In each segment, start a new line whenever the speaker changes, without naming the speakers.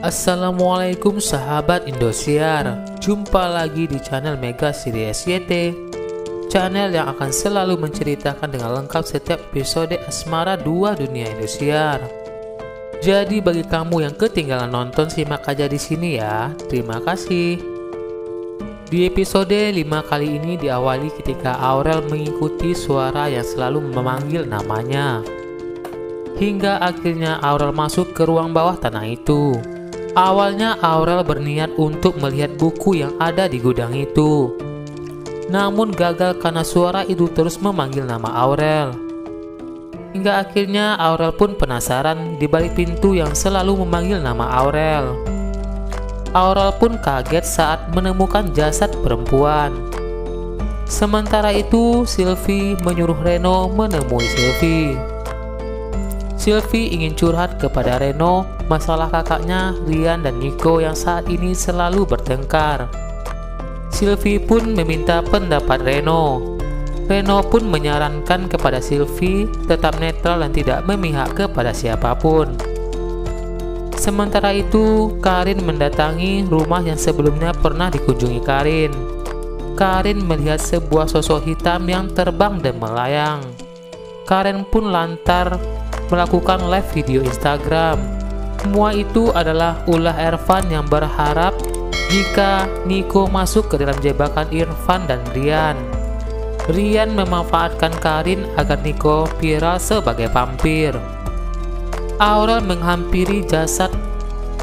Assalamualaikum sahabat Indosiar. Jumpa lagi di channel Mega Series YT, channel yang akan selalu menceritakan dengan lengkap setiap episode Asmara 2 Dunia Indosiar. Jadi bagi kamu yang ketinggalan nonton, simak aja di sini ya. Terima kasih. Di episode 5 kali ini diawali ketika Aurel mengikuti suara yang selalu memanggil namanya. Hingga akhirnya Aurel masuk ke ruang bawah tanah itu. Awalnya Aurel berniat untuk melihat buku yang ada di gudang itu. Namun gagal karena suara itu terus memanggil nama Aurel. Hingga akhirnya Aurel pun penasaran di balik pintu yang selalu memanggil nama Aurel. Aurel pun kaget saat menemukan jasad perempuan. Sementara itu Sylvie menyuruh Reno menemui Sylvie. Sylvie ingin curhat kepada Reno masalah kakaknya Rian dan Nico yang saat ini selalu bertengkar. Sylvie pun meminta pendapat Reno. Reno pun menyarankan kepada Sylvie tetap netral dan tidak memihak kepada siapapun. Sementara itu, Karin mendatangi rumah yang sebelumnya pernah dikunjungi Karin. Karin melihat sebuah sosok hitam yang terbang dan melayang. Karin pun lantar melakukan live video Instagram. Semua itu adalah ulah Ervan yang berharap jika Nico masuk ke dalam jebakan Irfan dan Rian. Rian memanfaatkan Karin agar Nico viral sebagai vampir. Aurel menghampiri jasad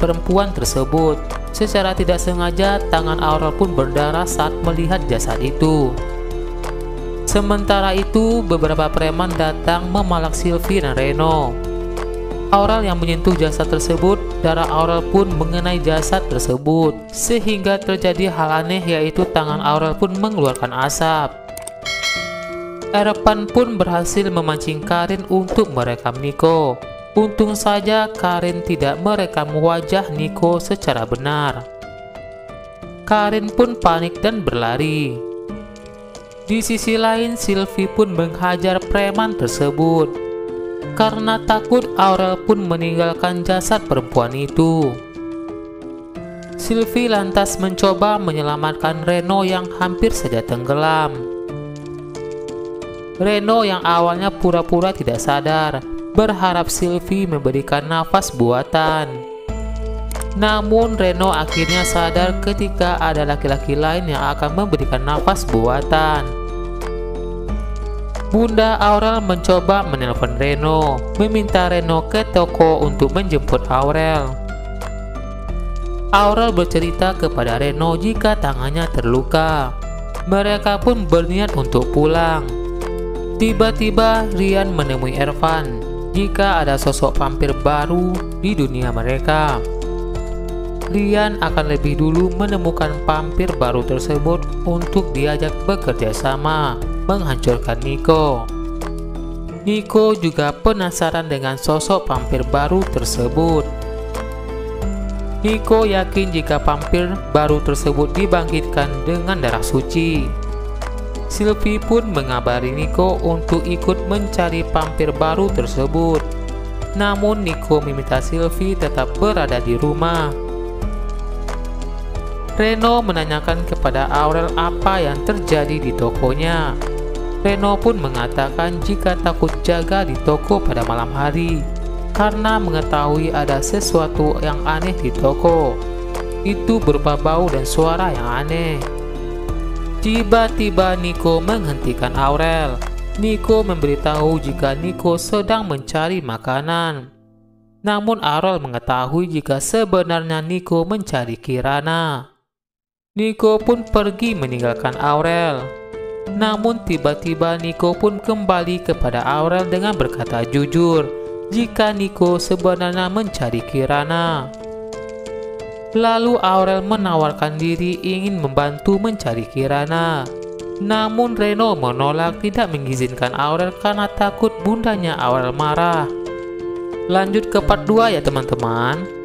perempuan tersebut. Secara tidak sengaja tangan Aurel pun berdarah saat melihat jasad itu. Sementara itu, beberapa preman datang memalak Sylvie dan Reno. Aurel yang menyentuh jasad tersebut, darah Aurel pun mengenai jasad tersebut, sehingga terjadi hal aneh, yaitu tangan Aurel pun mengeluarkan asap. Ervan pun berhasil memancing Karin untuk merekam Nico. Untung saja Karin tidak merekam wajah Nico secara benar. Karin pun panik dan berlari. Di sisi lain, Sylvie pun menghajar preman tersebut. Karena takut, Aurel pun meninggalkan jasad perempuan itu. Sylvie lantas mencoba menyelamatkan Reno yang hampir saja tenggelam. Reno yang awalnya pura-pura tidak sadar, berharap Sylvie memberikan nafas buatan. Namun Reno akhirnya sadar ketika ada laki-laki lain yang akan memberikan nafas buatan. Bunda Aurel mencoba menelpon Reno, meminta Reno ke toko untuk menjemput Aurel. Aurel bercerita kepada Reno jika tangannya terluka. Mereka pun berniat untuk pulang. Tiba-tiba Rian menemui Ervan jika ada sosok vampir baru di dunia mereka. Rian akan lebih dulu menemukan vampir baru tersebut untuk diajak bekerja sama menghancurkan Nico. Nico juga penasaran dengan sosok vampir baru tersebut. Nico yakin jika vampir baru tersebut dibangkitkan dengan darah suci. Sylvie pun mengabari Nico untuk ikut mencari vampir baru tersebut. Namun Nico meminta Sylvie tetap berada di rumah. Reno menanyakan kepada Aurel apa yang terjadi di tokonya. Reno pun mengatakan jika takut jaga di toko pada malam hari karena mengetahui ada sesuatu yang aneh di toko. Itu berupa bau dan suara yang aneh. Tiba-tiba Nico menghentikan Aurel. Nico memberitahu jika Nico sedang mencari makanan. Namun Aurel mengetahui jika sebenarnya Nico mencari Kirana. Nico pun pergi meninggalkan Aurel. Namun tiba-tiba Nico pun kembali kepada Aurel dengan berkata jujur jika Nico sebenarnya mencari Kirana. Lalu Aurel menawarkan diri ingin membantu mencari Kirana. Namun Reno menolak, tidak mengizinkan Aurel karena takut bundanya Aurel marah. Lanjut ke part 2 ya teman-teman.